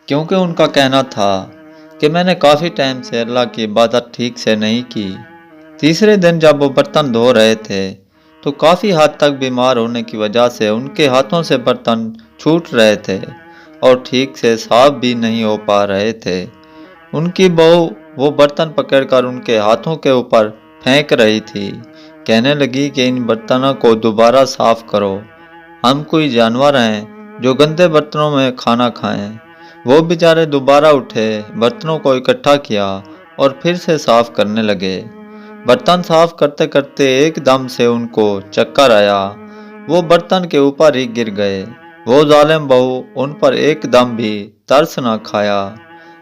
क्योंकि उनका कहना था कि मैंने काफ़ी टाइम से अल्लाह की इबादत ठीक से नहीं की। तीसरे दिन जब वो बर्तन धो रहे थे तो काफ़ी हद तक बीमार होने की वजह से उनके हाथों से बर्तन छूट रहे थे और ठीक से साफ भी नहीं हो पा रहे थे। उनकी बहू वो बर्तन पकड़कर उनके हाथों के ऊपर फेंक रही थी। कहने लगी कि इन बर्तनों को दोबारा साफ करो। हम कोई जानवर हैं जो गंदे बर्तनों में खाना खाएं। वो बेचारे दोबारा उठे, बर्तनों को इकट्ठा किया और फिर से साफ करने लगे। बर्तन साफ करते करते एकदम से उनको चक्कर आया। वो बर्तन के ऊपर ही गिर गए। वो जालिम बहू उन पर एकदम भी तरस न खाया।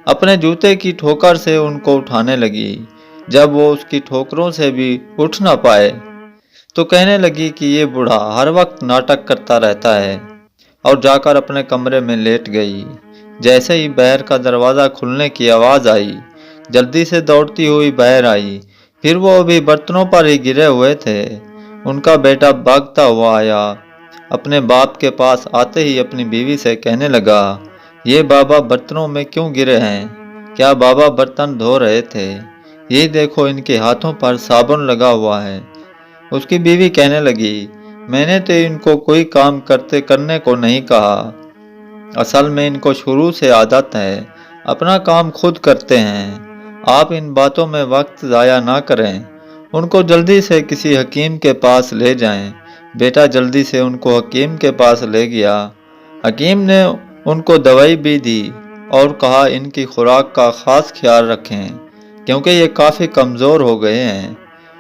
अपने जूते की ठोकर से उनको उठाने लगी। जब वो उसकी ठोकरों से भी उठ न पाए तो कहने लगी कि ये बूढ़ा हर वक्त नाटक करता रहता है, और जाकर अपने कमरे में लेट गई। जैसे ही बाहर का दरवाज़ा खुलने की आवाज़ आई, जल्दी से दौड़ती हुई बाहर आई। फिर वो अभी बर्तनों पर ही गिरे हुए थे। उनका बेटा भागता हुआ आया। अपने बाप के पास आते ही अपनी बीवी से कहने लगा, ये बाबा बर्तनों में क्यों गिरे हैं? क्या बाबा बर्तन धो रहे थे? ये देखो इनके हाथों पर साबुन लगा हुआ है। उसकी बीवी कहने लगी, मैंने तो इनको कोई काम करने को नहीं कहा। असल में इनको शुरू से आदत है, अपना काम खुद करते हैं। आप इन बातों में वक्त ज़ाया ना करें। उनको जल्दी से किसी हकीम के पास ले जाएं। बेटा जल्दी से उनको हकीम के पास ले गया। हकीम ने उनको दवाई भी दी और कहा इनकी खुराक का ख़ास ख्याल रखें, क्योंकि ये काफ़ी कमज़ोर हो गए हैं।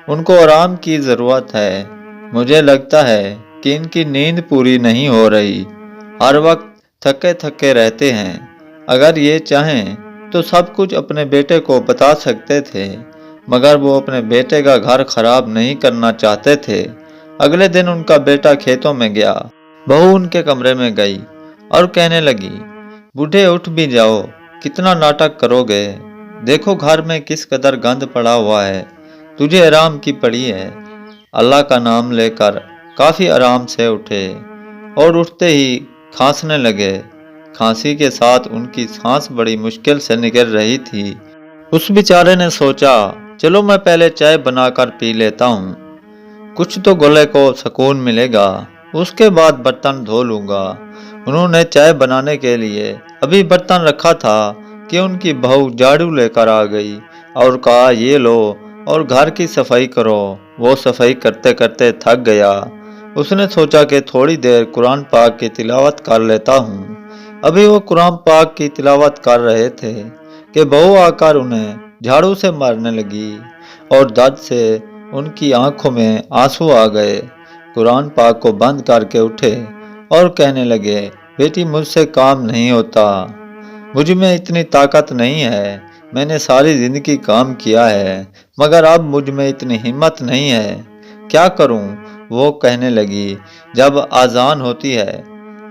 उनको आराम की ज़रूरत है। मुझे लगता है कि इनकी नींद पूरी नहीं हो रही, हर वक्त थके थके रहते हैं। अगर ये चाहें तो सब कुछ अपने बेटे को बता सकते थे, मगर वो अपने बेटे का घर खराब नहीं करना चाहते थे। अगले दिन उनका बेटा खेतों में गया। बहू उनके कमरे में गई और कहने लगी, बूढ़े उठ भी जाओ, कितना नाटक करोगे? देखो घर में किस कदर गंद पड़ा हुआ है, तुझे आराम की पड़ी है। अल्लाह का नाम लेकर काफ़ी आराम से उठे और उठते ही खांसने लगे। खांसी के साथ उनकी सांस बड़ी मुश्किल से निकल रही थी। उस बेचारे ने सोचा, चलो मैं पहले चाय बनाकर पी लेता हूँ, कुछ तो गले को सुकून मिलेगा, उसके बाद बर्तन धो लूँगा। उन्होंने चाय बनाने के लिए अभी बर्तन रखा था कि उनकी बहू झाड़ू लेकर आ गई और कहा, ये लो और घर की सफाई करो। वो सफाई करते करते थक गया। उसने सोचा कि थोड़ी देर कुरान पाक की तिलावत कर लेता हूँ। अभी वो कुरान पाक की तिलावत कर रहे थे कि बहू आकर उन्हें झाड़ू से मारने लगी और दर्द से उनकी आंखों में आंसू आ गए। कुरान पाक को बंद करके उठे और कहने लगे, बेटी मुझसे काम नहीं होता, मुझ में इतनी ताकत नहीं है। मैंने सारी जिंदगी काम किया है, मगर अब मुझ में इतनी हिम्मत नहीं है। क्या करूं? वो कहने लगी, जब आज़ान होती है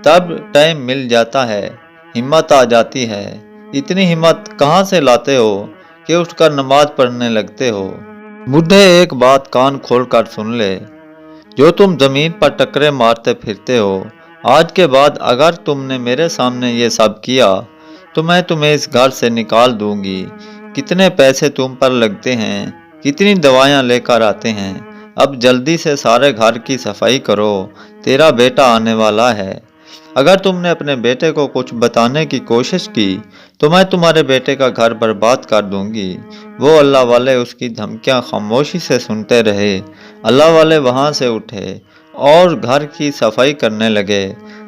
तब टाइम मिल जाता है, हिम्मत आ जाती है। इतनी हिम्मत कहाँ से लाते हो कि उठकर नमाज पढ़ने लगते हो? बूढ़े एक बात कान खोलकर सुन ले, जो तुम जमीन पर टकरे मारते फिरते हो, आज के बाद अगर तुमने मेरे सामने ये सब किया तो मैं तुम्हें इस घर से निकाल दूंगी। कितने पैसे तुम पर लगते हैं, कितनी दवाइयाँ लेकर आते हैं। अब जल्दी से सारे घर की सफाई करो, तेरा बेटा आने वाला है। अगर तुमने अपने बेटे को कुछ बताने की कोशिश की तो मैं तुम्हारे बेटे का घर बर्बाद कर दूंगी। वो अल्लाह वाले उसकी धमकियां खामोशी से सुनते रहे। अल्लाह वाले वहां से उठे और घर की सफाई करने लगे।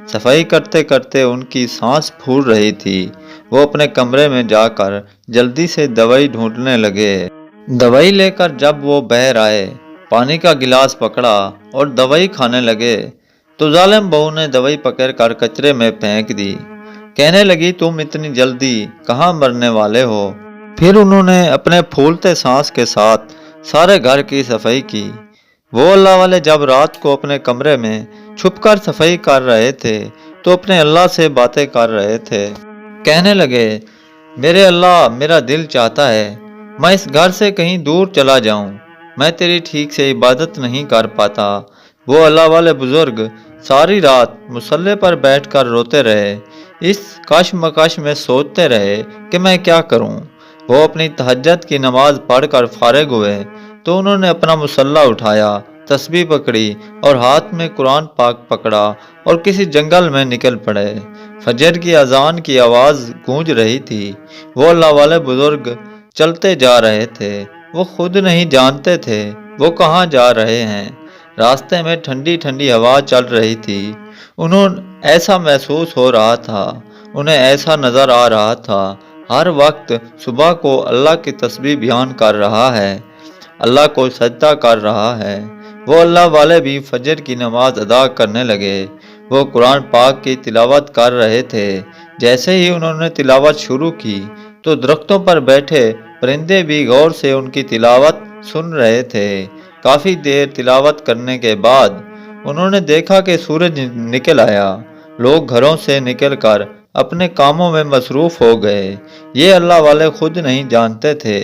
सफाई करते करते उनकी सांस फूल रही थी। वो अपने कमरे में जाकर जल्दी से दवाई ढूंढने लगे। दवाई लेकर जब वो बाहर आए, पानी का गिलास पकड़ा और दवाई खाने लगे तो जालिम बहू ने दवाई पकड़कर कचरे में फेंक दी। कहने लगी, तुम इतनी जल्दी कहाँ मरने वाले हो? फिर उन्होंने अपने फूलते सांस के साथ सारे घर की सफाई की। वो अल्लाह वाले जब रात को अपने कमरे में छुपकर सफाई कर रहे थे तो अपने अल्लाह से बातें कर रहे थे। कहने लगे, मेरे अल्लाह, मेरा दिल चाहता है मैं इस घर से कहीं दूर चला जाऊं। मैं तेरी ठीक से इबादत नहीं कर पाता। वो अल्लाह वाले बुजुर्ग सारी रात मुसल्ले पर बैठकर रोते रहे। اس کشمکش میں سوچتے رہے کہ میں کیا کروں۔ وہ اپنی تہجد کی نماز پڑھ کر فارغ ہوئے تو انہوں نے اپنا مسلح اٹھایا، تسبیح پکڑی اور ہاتھ میں قرآن پاک پکڑا اور کسی جنگل میں نکل پڑے۔ فجر کی اذان کی آواز گونج رہی تھی۔ وہ اللہ والے بزرگ چلتے جا رہے تھے، وہ خود نہیں جانتے تھے وہ کہاں جا رہے ہیں۔ راستے میں ٹھنڈی ٹھنڈی ہوا چل رہی تھی۔ انہیں ایسا محسوس ہو رہا تھا، انہیں ایسا نظر آ رہا تھا ہر وقت صبح کو اللہ کی تسبیح بیان کر رہا ہے، اللہ کو سجدہ کر رہا ہے۔ وہ اللہ والے بھی فجر کی نماز ادا کرنے لگے۔ وہ قرآن پاک کی تلاوت کر رہے تھے۔ جیسے ہی انہوں نے تلاوت شروع کی تو درختوں پر بیٹھے پرندے بھی غور سے ان کی تلاوت سن رہے تھے۔ کافی دیر تلاوت کرنے کے بعد انہوں نے دیکھا کہ سورج نکل آیا۔ لوگ گھروں سے نکل کر اپنے کاموں میں مصروف ہو گئے۔ یہ اللہ والے خود نہیں جانتے تھے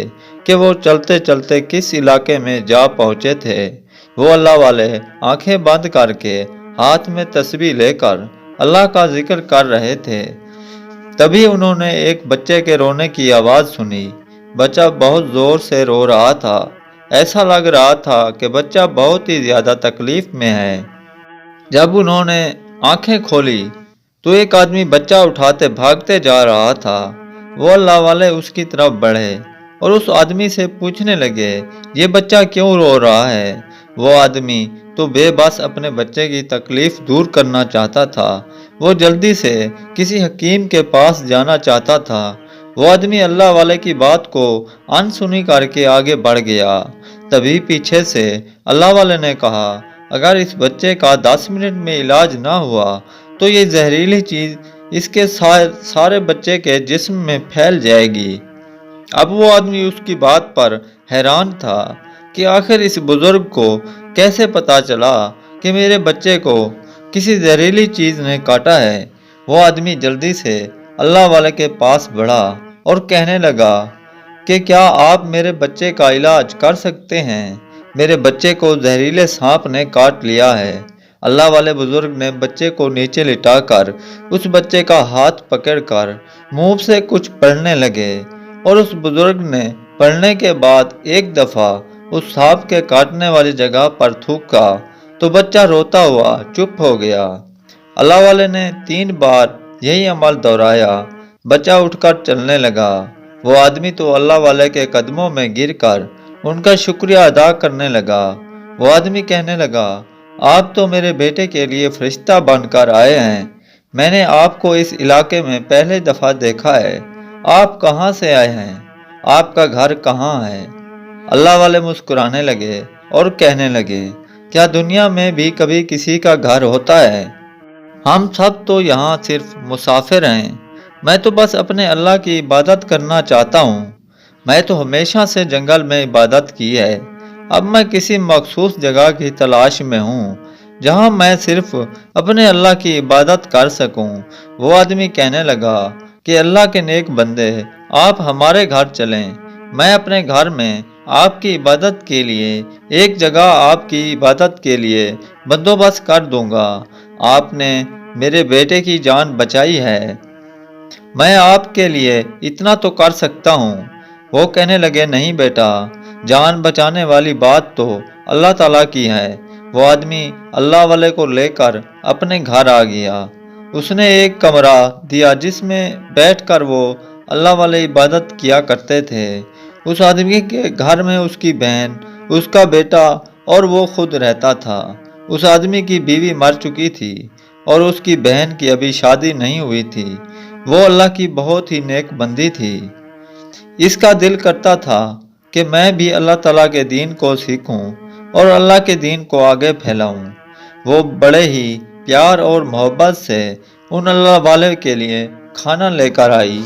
کہ وہ چلتے چلتے کس علاقے میں جا پہنچے تھے۔ وہ اللہ والے آنکھیں بند کر کے ہاتھ میں تسبیح لے کر اللہ کا ذکر کر رہے تھے۔ تبھی انہوں نے ایک بچے کے رونے کی آواز سنی۔ بچہ بہت زور سے رو رہا تھا۔ ایسا لگ رہا تھا کہ بچہ بہت ہی زیادہ تکلیف میں ہے۔ جب انہوں نے آنکھیں کھولی تو ایک آدمی بچہ اٹھاتے بھاگتے جا رہا تھا۔ وہ اللہ والے اس کی طرف بڑھے اور اس آدمی سے پوچھنے لگے، یہ بچہ کیوں رو رہا ہے؟ وہ آدمی تو بے بس اپنے بچے کی تکلیف دور کرنا چاہتا تھا۔ وہ جلدی سے کسی حکیم کے پاس جانا چاہتا تھا۔ وہ آدمی اللہ والے کی بات کو انسنی کر کے آگے بڑھ گیا۔ تبھی پیچھے سے اللہ والے نے کہا، اگر اس بچے کا 10 منٹ میں علاج نہ ہوا تو یہ زہریلی چیز اس کے سارے بچے کے جسم میں پھیل جائے گی۔ اب وہ آدمی اس کی بات پر حیران تھا کہ آخر اس بزرگ کو کیسے پتا چلا کہ میرے بچے کو کسی زہریلی چیز نے کاٹا ہے۔ وہ آدمی جلدی سے اللہ والے کے پاس بڑھا اور کہنے لگا کہ کیا آپ میرے بچے کا علاج کر سکتے ہیں؟ میرے بچے کو زہریلے سانپ نے کاٹ لیا ہے۔ اللہ والے بزرگ نے بچے کو نیچے لٹا کر اس بچے کا ہاتھ پکڑ کر منہ سے کچھ پڑھنے لگے اور اس بزرگ نے پڑھنے کے بعد ایک دفعہ اس سانپ کے کاٹنے والی جگہ پر تھوکا تو بچہ روتا ہوا چپ ہو گیا۔ اللہ والے نے 3 بار یہی عمل دہرایا۔ بچہ اٹھ کر چلنے لگا۔ وہ آدمی تو اللہ والے کے قدموں میں گر کر ان کا شکریہ ادا کرنے لگا۔ وہ آدمی کہنے لگا، آپ تو میرے بیٹے کے لیے فرشتہ بن کر آئے ہیں۔ میں نے آپ کو اس علاقے میں پہلے دفعہ دیکھا ہے۔ آپ کہاں سے آئے ہیں؟ آپ کا گھر کہاں ہے؟ اللہ والے مسکرانے لگے اور کہنے لگے، کیا دنیا میں بھی کبھی کسی کا گھر ہوتا ہے؟ ہم سب تو یہاں صرف مسافر ہیں۔ میں تو بس اپنے اللہ کی عبادت کرنا چاہتا ہوں۔ میں تو ہمیشہ سے جنگل میں عبادت کی ہے۔ اب میں کسی مخصوص جگہ کی تلاش میں ہوں جہاں میں صرف اپنے اللہ کی عبادت کر سکوں۔ وہ آدمی کہنے لگا کہ اللہ کے نیک بندے، آپ ہمارے گھر چلیں۔ میں اپنے گھر میں آپ کی عبادت کے لیے ایک جگہ آپ کی عبادت کے لیے بندوبست کر دوں گا۔ آپ نے میرے بیٹے کی جان بچائی ہے، میں آپ کے لیے اتنا تو کر سکتا ہوں۔ وہ کہنے لگے، نہیں بیٹا، جان بچانے والی بات تو اللہ تعالیٰ کی ہے۔ وہ آدمی اللہ والے کو لے کر اپنے گھر آ گیا۔ اس نے ایک کمرہ دیا جس میں بیٹھ کر وہ اللہ والے عبادت کیا کرتے تھے۔ اس آدمی کے گھر میں اس کی بہن، اس کا بیٹا اور وہ خود رہتا تھا۔ اس آدمی کی بیوی مر چکی تھی اور اس کی بہن کی ابھی شادی نہیں ہوئی تھی۔ وہ اللہ کی بہت ہی نیک بندی تھی۔ اس کا دل کرتا تھا کہ میں بھی اللہ تعالیٰ کے دین کو سیکھوں اور اللہ کے دین کو آگے پھیلاؤں۔ وہ بڑے ہی پیار اور محبت سے ان اللہ والے کے لیے کھانا لے کر آئی۔